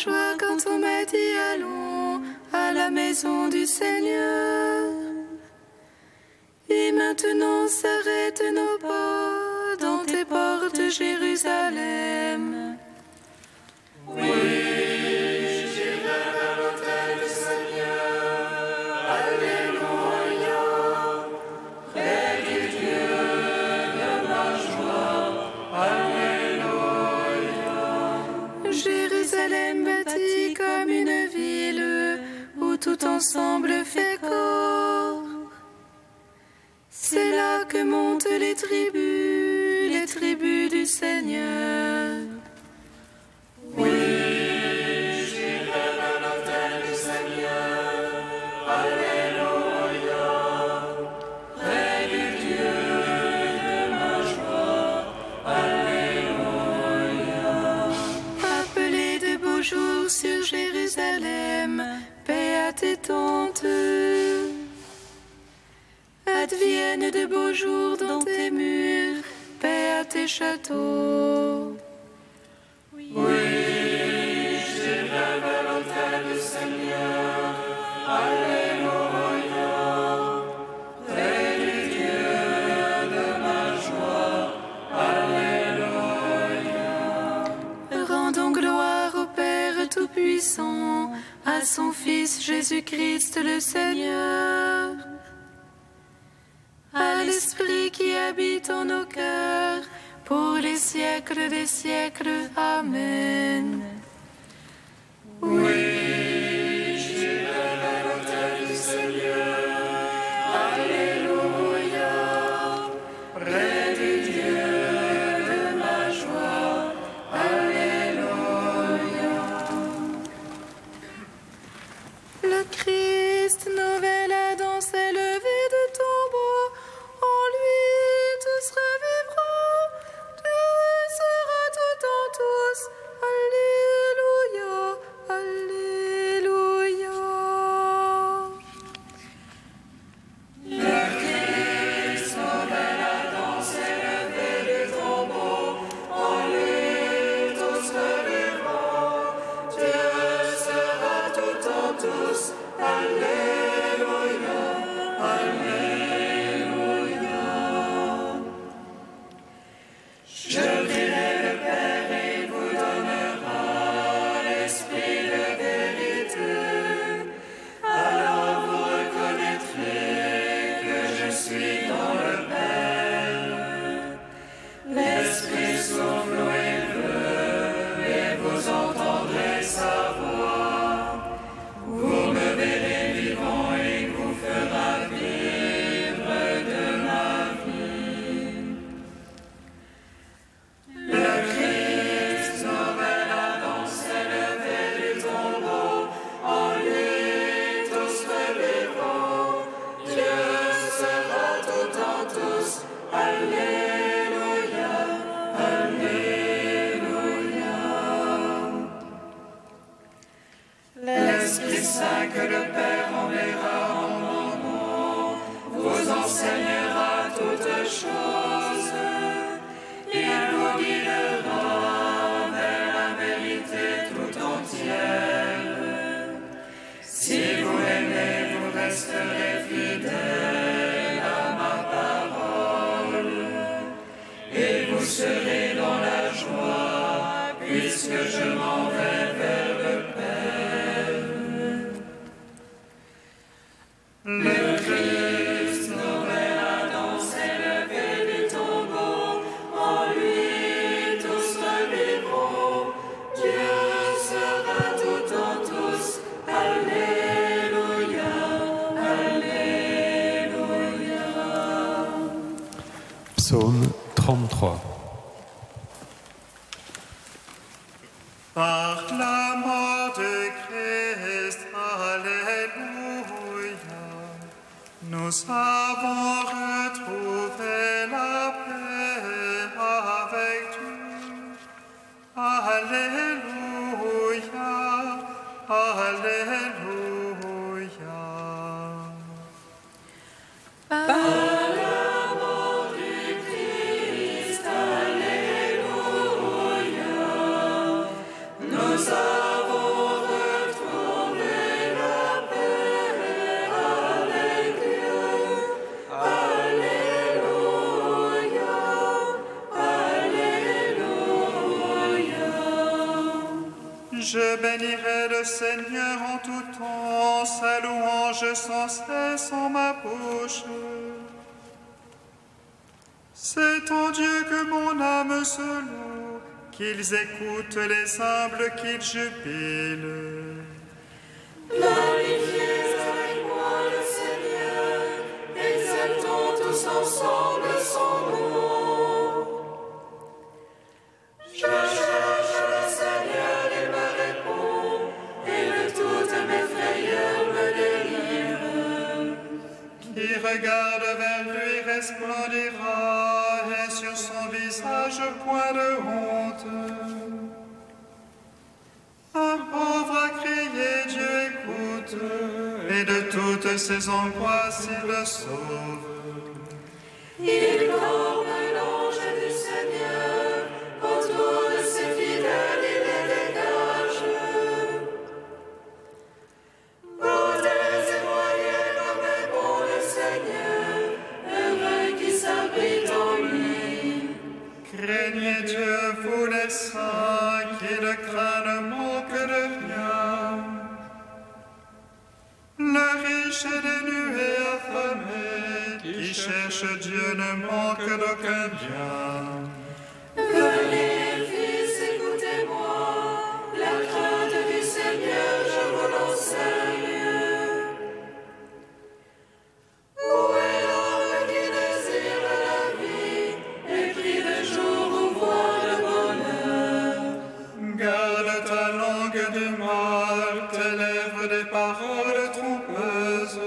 joie quand on m'a dit allons à la maison du Seigneur. Et maintenant s'arrêtent nos pas dans tes portes, Jérusalem. Oui, j'irai vers l'autel du Seigneur. Alléluia. Près du Dieu de ma joie. Alléluia. Jérusalem bâtie comme une ville où tout ensemble fait corps. C'est là que montent les tribus du Seigneur. Oui, j'irai vers l'autel du Seigneur. Alléluia. Près du Dieu de ma joie. Alléluia. Appelez de beaux jours sur Jérusalem, paix à tes tentes. Adviennent de beaux jours dans tes murs, paix à tes châteaux. Oui, j'irai vers l'autel du Seigneur. Alléluia. Près du Dieu de ma joie. Alléluia. Rendons gloire au Père Tout-Puissant, à son Fils Jésus-Christ le Seigneur, à l'Esprit qui habite en nos cœurs, pour les siècles des siècles. Amen. Oui, j'irai vers l'autel du Seigneur. Alléluia. Près du Dieu de ma joie. Alléluia. Le Christ, nouvelle Adam, s'est levé de tombeau. En lui, tous revivront. Dieu sera tout en tous. Alléluia, Alléluia. Le Christ, nouvel Adam, s'est levé du tombeau. En lui, tous revivront. Dieu sera tout en tous. Alléluia, Alléluia. Je prierai le Père et il vous donnera l'Esprit de vérité. Alors vous reconnaîtrez que je suis dans le Père. L'Esprit souffle où il veut et vous entendrez sa voix. Vous me verrez vivant et il vous fera vivre de ma vie. Le Christ, nouvel Adam, s'est levé du tombeau. En lui, tous revivront. Dieu sera tout en tous. Alléluia, Alléluia. L'Esprit Saint que le Père enverra en mon nom vous enseignera toutes choses. Il vous guidera vers la vérité tout entière. Si vous l'aimez, vous resterez fidèles à ma parole. Et vous serez dans la joie, puisque je m'en vais vers le Père. Le Christ, nouvel Adam, s'est levé du tombeau. En lui, tous revivront. Dieu sera tout en tous. Alléluia, Alléluia. Psaume 33. Par la mort de Christ, Alléluia, nous avons retrouvé la paix avec Dieu. Alléluia, Alléluia. Par la mort du Christ, Alléluia, nous avons Je bénirai le Seigneur en tout temps, sa louange sans cesse en ma bouche. C'est en Dieu que mon âme se loue, qu'ils écoutent les humbles, qu'ils jubilent. Magnifiez avec moi le Seigneur, exaltons tous ensemble son nom. Je cherche le Seigneur, il me répond, et de toutes mes frayeurs me délivre. Qui regarde vers lui resplendira, et sur son visage point de honte. Un pauvre a crié, Dieu écoute, et de toutes ses angoisses il le sauve. Il forme l'ange du Seigneur, autour de ses fidèles il les dégage. Beautés et moyens comme est bon le Seigneur, heureux qui s'abrite en lui. Craignez Dieu, vous les saints, qui le craignent ne manque de rien. Le riche et dénué affamé, qui cherche Dieu ne manque d'aucun bien. Venez, fils, écoutez-moi, la crainte du Seigneur, je vous l'enseigne. Où est l'homme qui désire la vie, et prie de jour ou voie de bonheur? Garde ta langue du mal, tes lèvres des paroles trompeuses.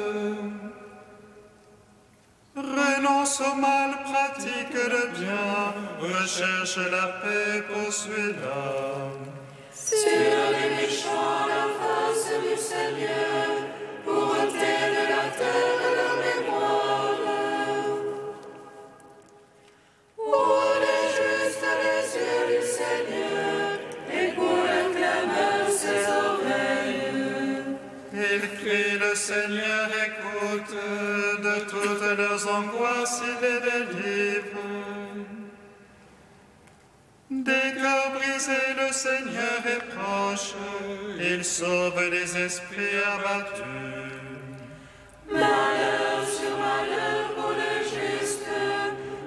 Renonce au mal, pratique le bien, recherche la paix, poursuis-la. Sur les méchants la face du Seigneur, pour ôter de la terre leur mémoire. Pour les justes les yeux du Seigneur, et pour leur clameur ses oreilles. Ils crient, le Seigneur écoute, de toutes leurs angoisses il les délivre. Des cœurs brisés, le Seigneur est proche, il sauve les esprits abattus. Malheur sur malheur pour le juste,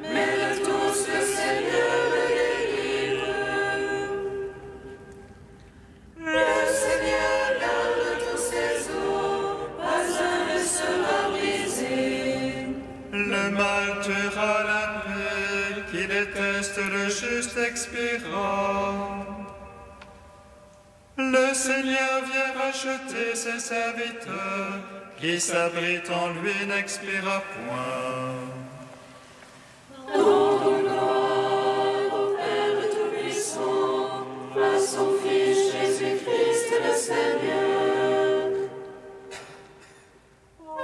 mais de tous le Seigneur le délivre. Le Seigneur garde tous ses eaux, pas un ne sera brisé. Le mal tuera la paix, qui déteste le juste expirant. Le Seigneur vient racheter ses serviteurs, qui s'abrite en lui n'expira point. Rendons gloire au Père Tout-Puissant, à son Fils Jésus-Christ le Seigneur.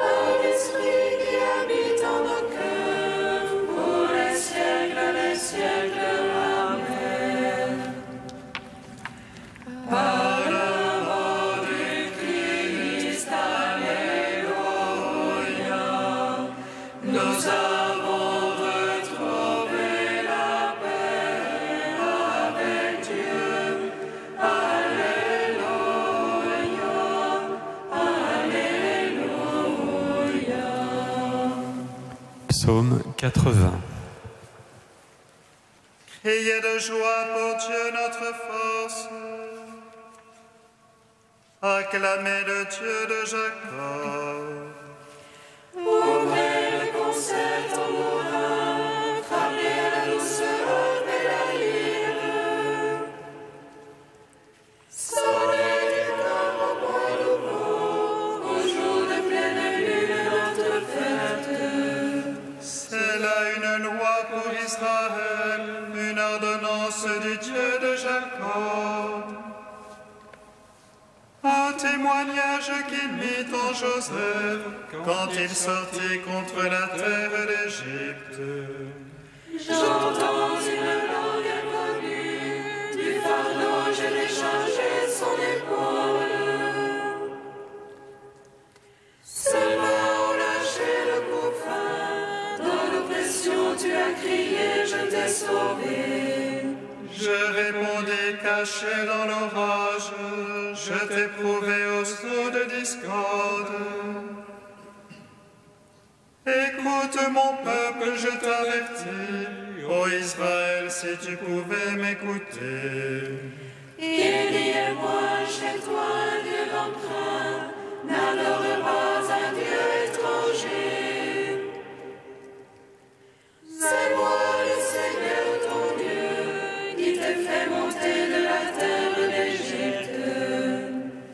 À l'Esprit qui habite en nos cœurs, pour les siècles des siècles. Amen. Par la mort du Christ, Alléluia, nous avons retrouvé la paix avec Dieu. Alléluia, Alléluia. Psaume 80. Criez de joie pour Dieu notre force. Acclamez le Dieu de Jacob. Ouvrez le concert tambourin, frappez à la douce harpe et la lyre. Sonnez du corps au point nouveau, au jour de pleine lune notre fête. C'est là une loi pour Israël, une ordonnance du Dieu de Jacob. Un témoignage qu'il mit en Joseph quand il sortit contre la terre d'Égypte. J'entends une langue inconnue, du fardeau j'ai déchargé son épaule. Seulement au lâcher le couffin, dans l'oppression tu as crié, je t'ai sauvé. Je répondis caché dans l'orage, je t'ai prouvé au saut de discorde. Écoute mon peuple, je t'avertis, ô Israël, si tu pouvais m'écouter. Il y a moi chez toi un Dieu d'emprunt, n'adore pas un Dieu étranger. C'est moi le Seigneur ton Dieu, qui t'ai fait monter de la terre d'Égypte.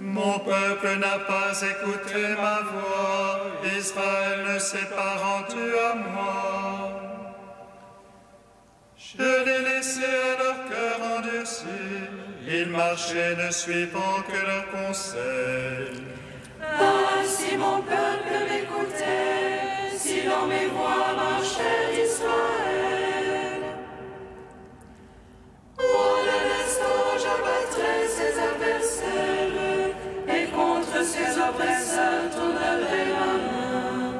Mon peuple n'a pas écouté ma voix, Israël ne s'est pas rendu à moi. Je l'ai laissé à leur cœur endurci, ils marchaient ne suivant que leurs conseils. Ah, si mon peuple m'écoutait, si dans mes voies marchait Israël. Oh, de l'instant j'abattrais ses adversaires, et contre ses oppresseurs tournerais ma main.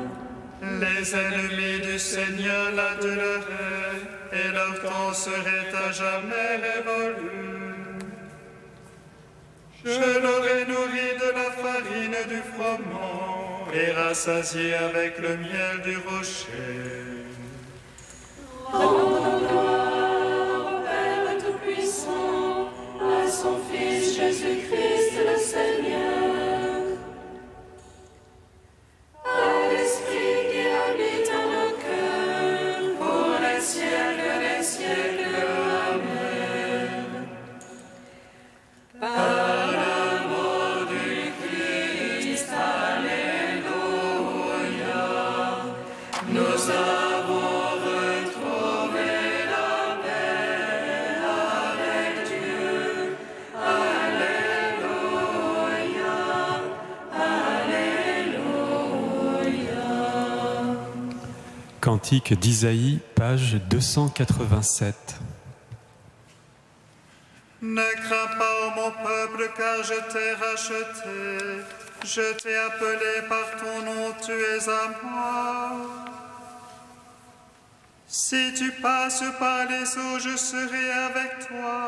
Les ennemis du Seigneur l'aduleraient, et leur temps serait à jamais révolu. Je l'aurais nourri de la farine du froment et rassasié avec le miel du rocher. Rendons gloire au Père Tout-Puissant, à son Fils Jésus-Christ le Seigneur, à l'Esprit qui habite en nos cœurs, pour les siècles des siècles. Amen. Par la mort du Christ, Alléluia, nous avons retrouvé la paix avec Dieu. Alléluia, Alléluia. Cantique d'Isaïe, page 287. Ne crains pas, ô mon peuple, car je t'ai racheté. Je t'ai appelé par ton nom, tu es à moi. Si tu passes par les eaux, je serai avec toi.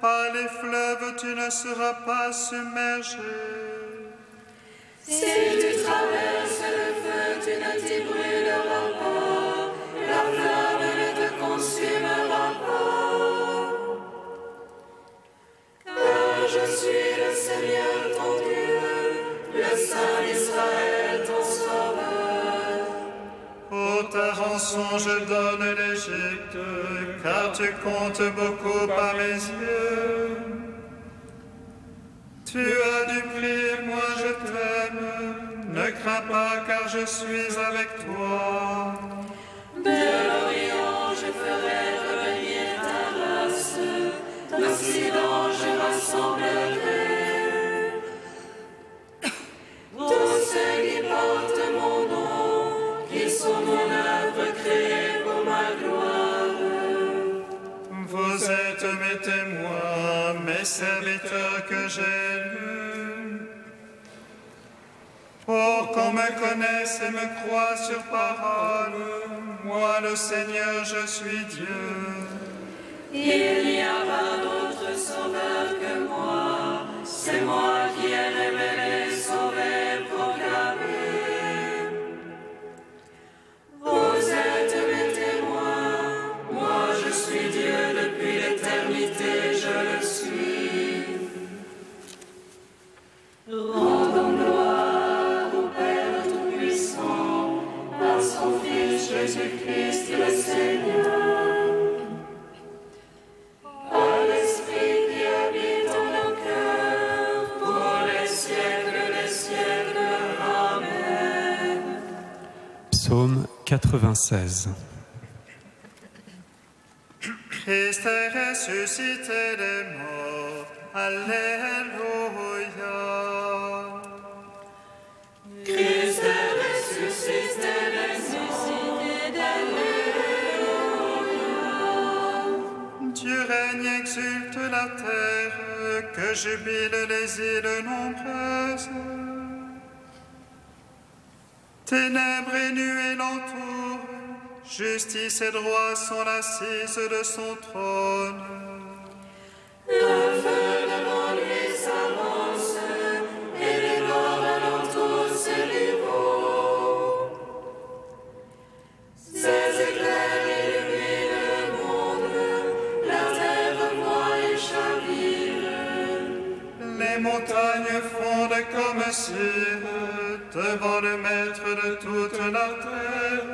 Par les fleuves, tu ne seras pas submergé. Si tu traverses le feu, tu ne t'y brûleras pas, la flamme ne te consumera pas. Car je suis le Seigneur ton Dieu, le Saint d'Israël ton Sauveur. Ô ta rançon, je donne l'Égypte, car tu comptes beaucoup à mes yeux. Tu as du prix, moi je t'aime. Ne crains pas, car je suis avec toi. De l'Orient je ferai revenir ta race, d'Occident je rassemblerai tous ceux qui portent mon nom, qui sont mon œuvre créée pour ma gloire. Vous êtes mes témoins, mes serviteurs que j'ai élus. Pour qu'on me connaisse et me croie sur parole, moi le Seigneur, je suis Dieu. Il n'y a pas d'autre sauveur que moi, c'est moi qui ai révélé, sauvé, proclamé. Vous êtes mes témoins, moi je suis Dieu depuis l'éternité, je le suis. Rendons gloire au Père Tout-Puissant, à son Fils Jésus-Christ le Seigneur, à l'Esprit qui habite en nos cœurs, pour les siècles des siècles. Amen. Psaume 96. Christ est ressuscité des morts. Alléluia. Christ est ressuscité des morts. Dieu règne, exulte la terre, que jubilent les îles nombreuses. Ténèbres et nuées l'entourent, justice et droit sont l'assise de son trône. Les montagnes fondent comme cire devant le Maître de toute la terre.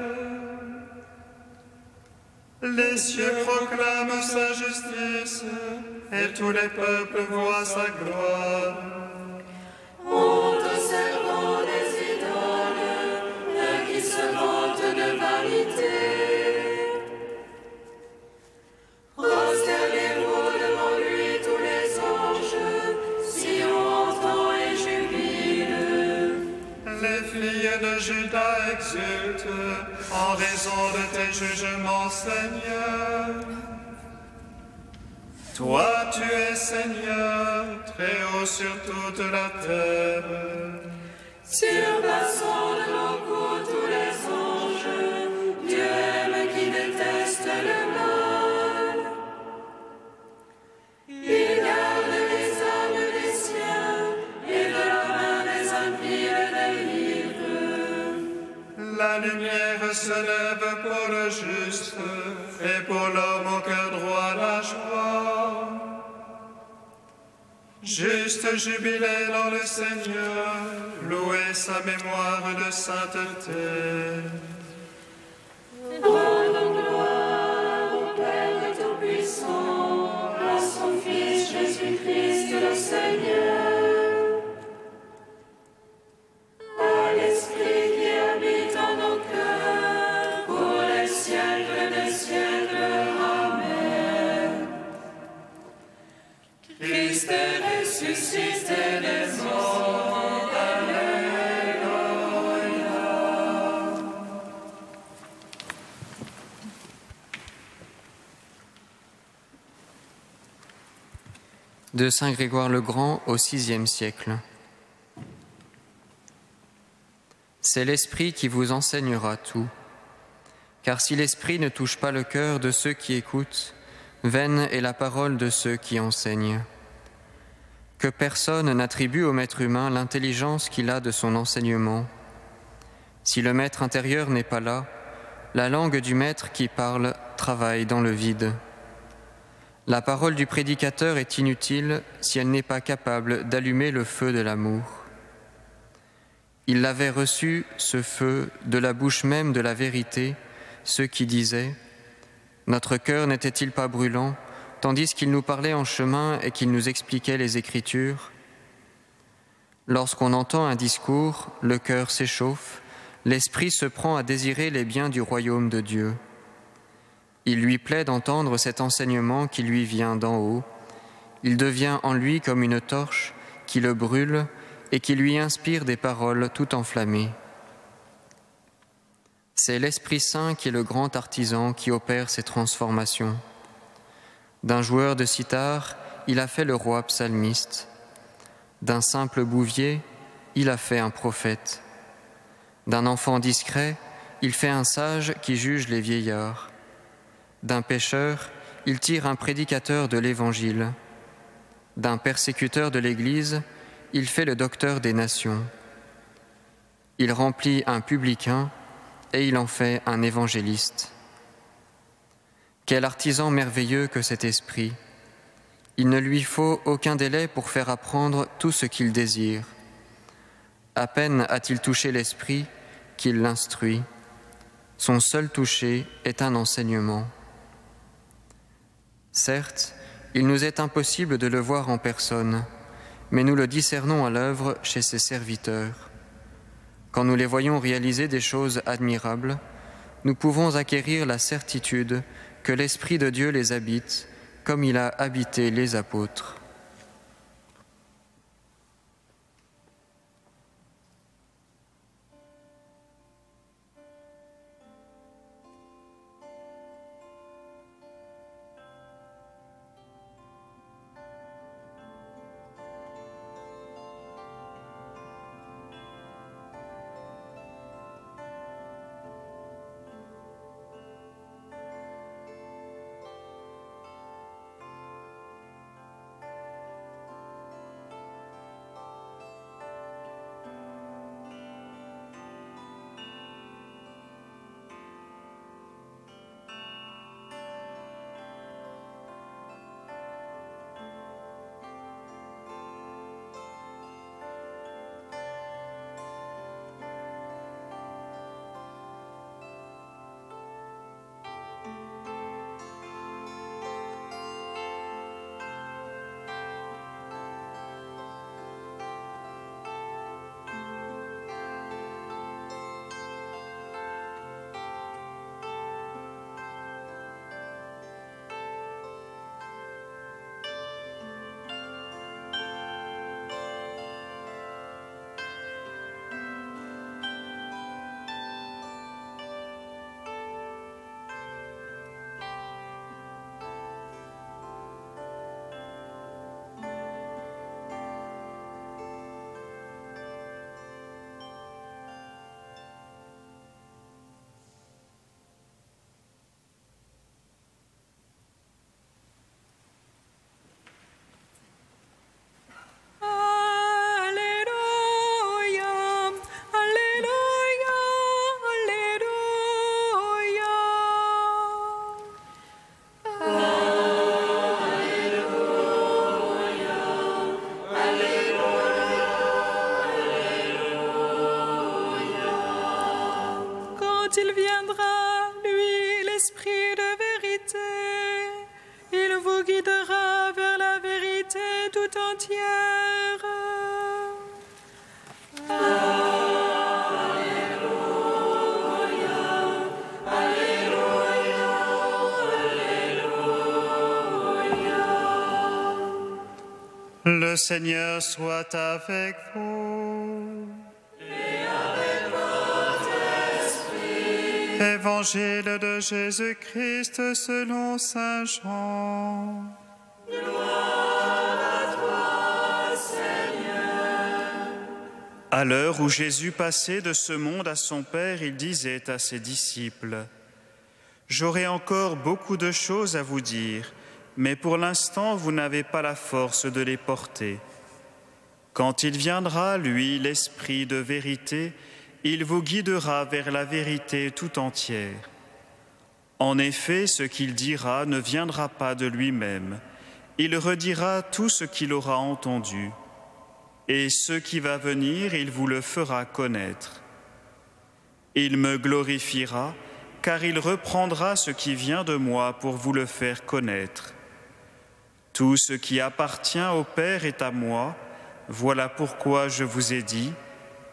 Les cieux proclament sa justice et tous les peuples voient sa gloire. Honte aux servants des idoles, eux qui se vantent de vanité. Prosternez-vous devant lui tous les anges, Sion entend et jubile. Les filles de Juda exultent en raison de tes jugements, Seigneur. Toi, tu es Seigneur, très haut sur toute la terre. Surpassant de beaucoup tous les anges, Dieu aime qui déteste le mal. Il garde les âmes des siens et de la main des impies le délivre. La lumière se lève pour le juste et pour l'homme au cœur droit la joie. Juste jubilé dans le Seigneur, louez sa mémoire de sainteté. Rendons gloire au Père Tout-Puissant, à son Fils Jésus-Christ le Seigneur, à l'Esprit qui habite en nos cœurs, pour les siècles des siècles. Amen. Christ est ressuscité des morts. Alléluia. De Saint Grégoire le Grand au VIe siècle. C'est l'Esprit qui vous enseignera tout. Car si l'Esprit ne touche pas le cœur de ceux qui écoutent, vaine est la parole de ceux qui enseignent. Que personne n'attribue au maître humain l'intelligence qu'il a de son enseignement. Si le maître intérieur n'est pas là, la langue du maître qui parle travaille dans le vide. La parole du prédicateur est inutile si elle n'est pas capable d'allumer le feu de l'amour. Il l'avait reçu, ce feu, de la bouche même de la vérité, ceux qui disaient « Notre cœur n'était-il pas brûlant ?» tandis qu'il nous parlait en chemin et qu'il nous expliquait les Écritures. Lorsqu'on entend un discours, le cœur s'échauffe, l'esprit se prend à désirer les biens du royaume de Dieu. Il lui plaît d'entendre cet enseignement qui lui vient d'en haut. Il devient en lui comme une torche qui le brûle et qui lui inspire des paroles tout enflammées. C'est l'Esprit Saint qui est le grand artisan qui opère ces transformations. D'un joueur de cithare, il a fait le roi psalmiste. D'un simple bouvier, il a fait un prophète. D'un enfant discret, il fait un sage qui juge les vieillards. D'un pécheur, il tire un prédicateur de l'Évangile. D'un persécuteur de l'Église, il fait le docteur des nations. Il remplit un publicain et il en fait un évangéliste. Quel artisan merveilleux que cet esprit! Il ne lui faut aucun délai pour faire apprendre tout ce qu'il désire. À peine a-t-il touché l'esprit qu'il l'instruit. Son seul toucher est un enseignement. Certes, il nous est impossible de le voir en personne, mais nous le discernons à l'œuvre chez ses serviteurs. Quand nous les voyons réaliser des choses admirables, nous pouvons acquérir la certitude que l'Esprit de Dieu les habite, comme il a habité les apôtres. tout entière. Le Seigneur soit avec vous. Et avec votre esprit. Évangile de Jésus-Christ selon saint Jean. Gloire à toi, Seigneur. À l'heure où Jésus passait de ce monde à son Père, il disait à ses disciples : « J'aurai encore beaucoup de choses à vous dire, mais pour l'instant, vous n'avez pas la force de les porter. Quand il viendra, lui, l'Esprit de vérité, il vous guidera vers la vérité tout entière. En effet, ce qu'il dira ne viendra pas de lui-même. Il redira tout ce qu'il aura entendu. Et ce qui va venir, il vous le fera connaître. Il me glorifiera, car il reprendra ce qui vient de moi pour vous le faire connaître. Tout ce qui appartient au Père est à moi. Voilà pourquoi je vous ai dit,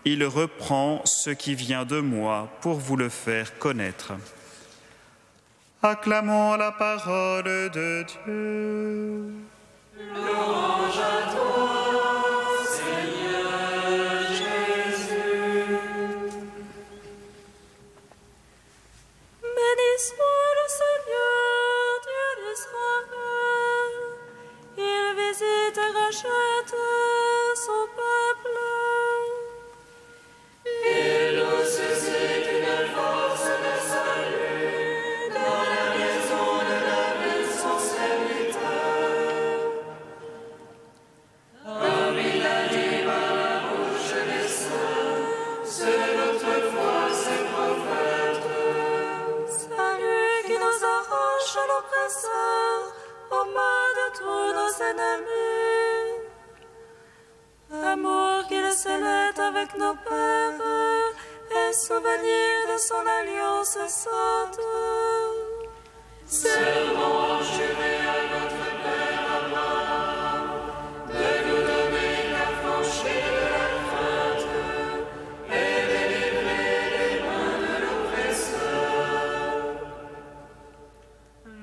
il reprend ce qui vient de moi pour vous le faire connaître. » Acclamons la parole de Dieu. Louange à toi, Seigneur Jésus. Béni soit le Seigneur, Dieu d'Israël. Il visite et rachète son peuple. Il nous suscite une force de salut dans la maison de David, son serviteur. Comme il a dit par la bouche des saints, selon autrefois ses prophètes. Salut qui nous arrache à l'oppresseur, aux mains de tous nos ennemis. Amour qu'il scellait avec nos pères, et souvenir de son alliance sainte. Serment juré à notre Père Abraham, de nous donner l'affranchie de la crainte et délivrer des mains de l'oppresseur.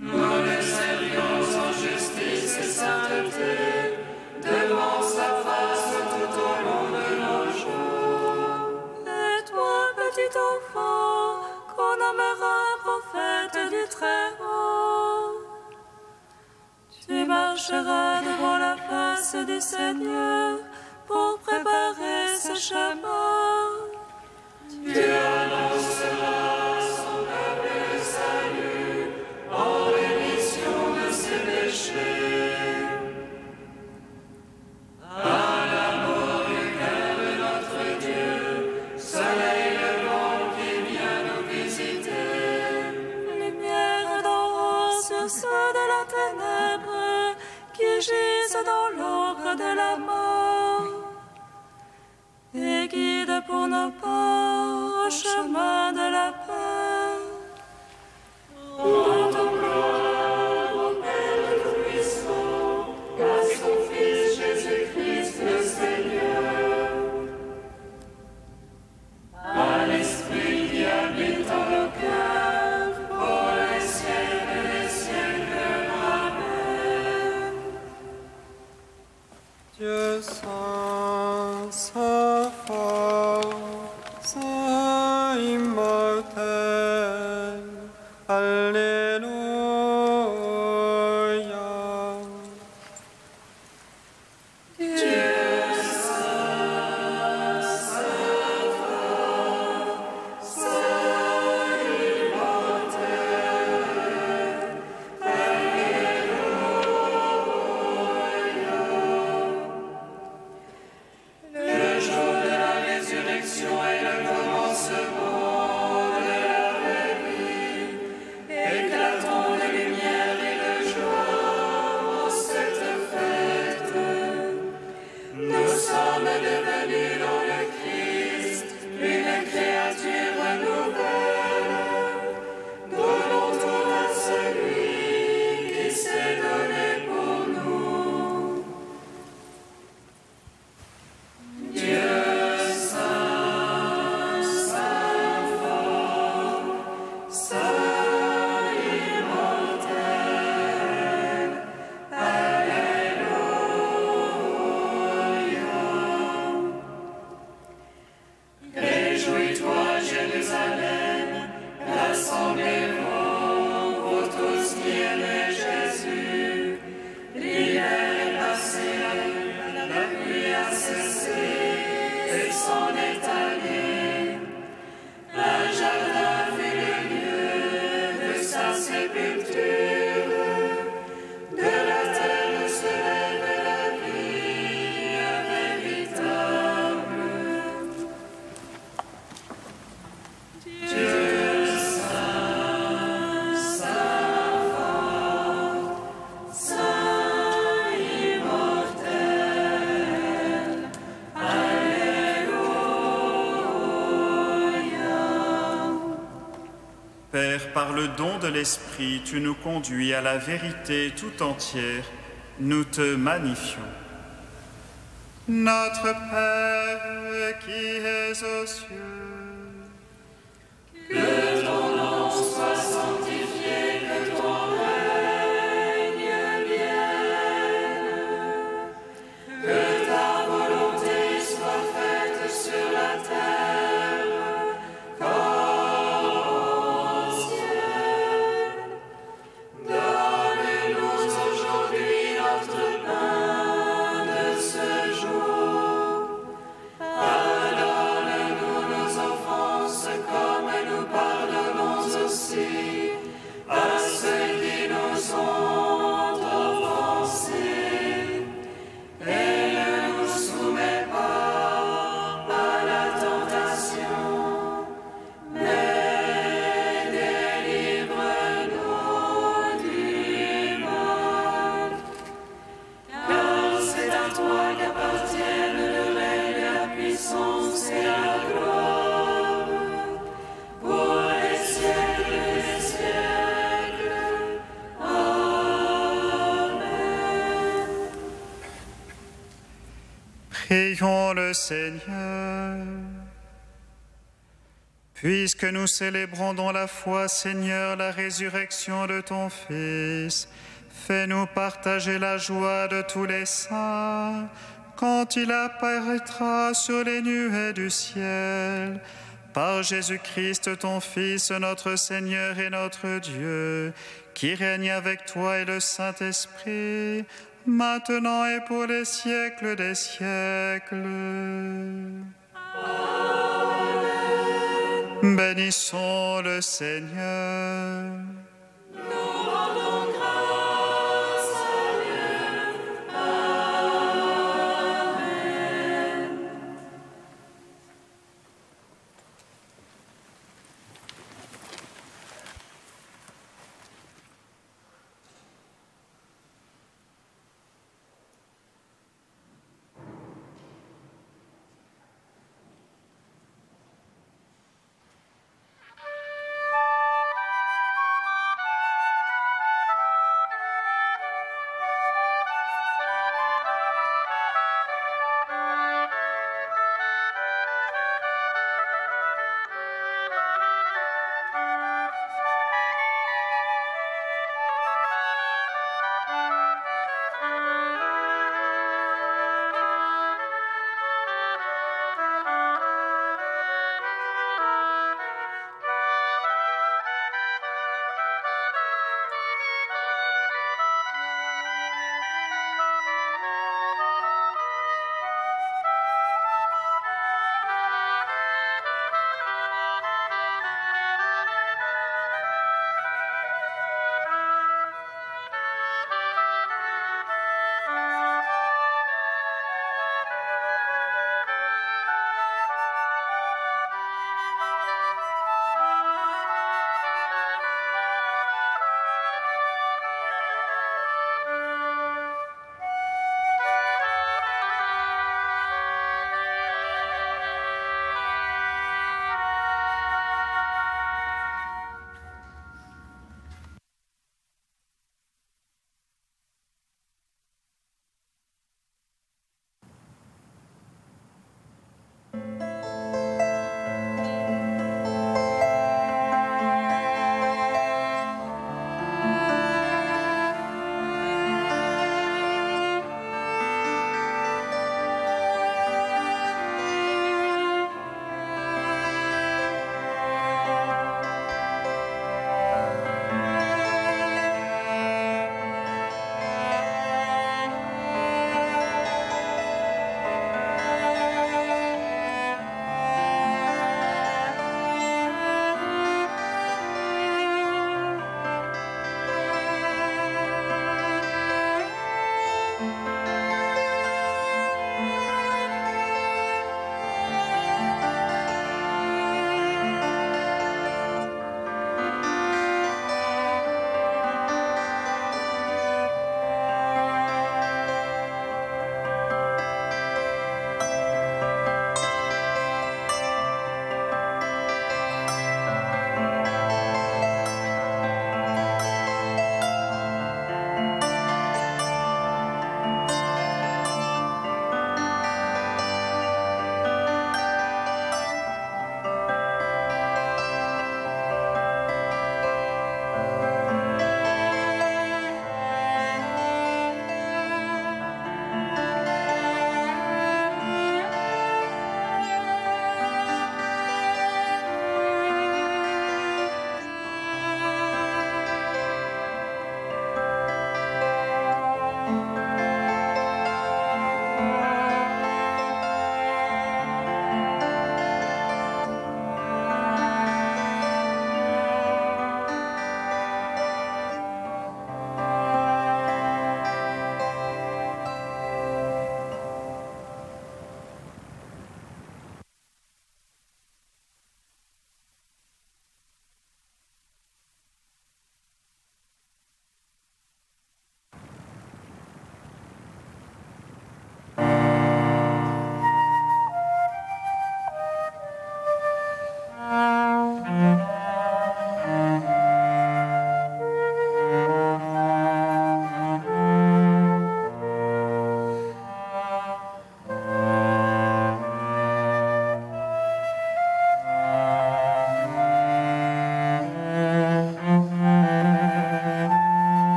Nous le servions en justice et sainteté, devant sa face tout au long de nos jours. Et toi, petit enfant, qu'on nommera prophète du Très-Haut, tu marcheras devant la face du Seigneur pour préparer ce chemin. Tu annonceras son peuple salut en rémission de ses péchés. À l'amour du cœur de notre Dieu, soleil levant qui vient nous visiter. Lumière d'en haut sur ceux de la ténèbre qui gisent dans l'ombre de la mort. Et guide pour nos pas au chemin de la paix. Rendons gloire au Père Tout-Puissant, à son Fils Jésus-Christ le Seigneur, à l'Esprit qui habite en nos cœurs, pour les siècles des siècles. Amen. Dieu saint, saint fort, saint immortel, Alléluia. Le jour de la résurrection est le commencement de la cessé et s'en est allé. Un jardin fut le lieu de sa sépulture. De la terre se lève la vie véritable. Dieu saint, saint fort, saint immortel. Père, par le don de l'Esprit, tu nous conduis à la vérité tout entière. Nous te magnifions. Notre Père qui es aux cieux, Que ton nom soit sanctifié, que ton règne vienne, que ta volonté soit faite sur la terre comme au ciel. Donne-nous aujourd'hui notre pain de ce jour. Pardonne-nous nos offenses comme nous pardonnons aussi à ceux qui nous ont offensés. Et ne nous soumets pas à la tentation, mais délivre-nous du mal. Car c'est à toi qu'appartiennent le règne, la puissance et la gloire, pour les siècles des siècles. Amen. prions le Seigneur. Puisque nous célébrons dans la foi, Seigneur, la résurrection de ton Fils, fais-nous partager la joie de tous les saints quand il apparaîtra sur les nuées du ciel. Par Jésus-Christ, ton Fils, notre Seigneur et notre Dieu, qui règne avec toi et le Saint-Esprit, maintenant et pour les siècles des siècles. Bénissons le Seigneur.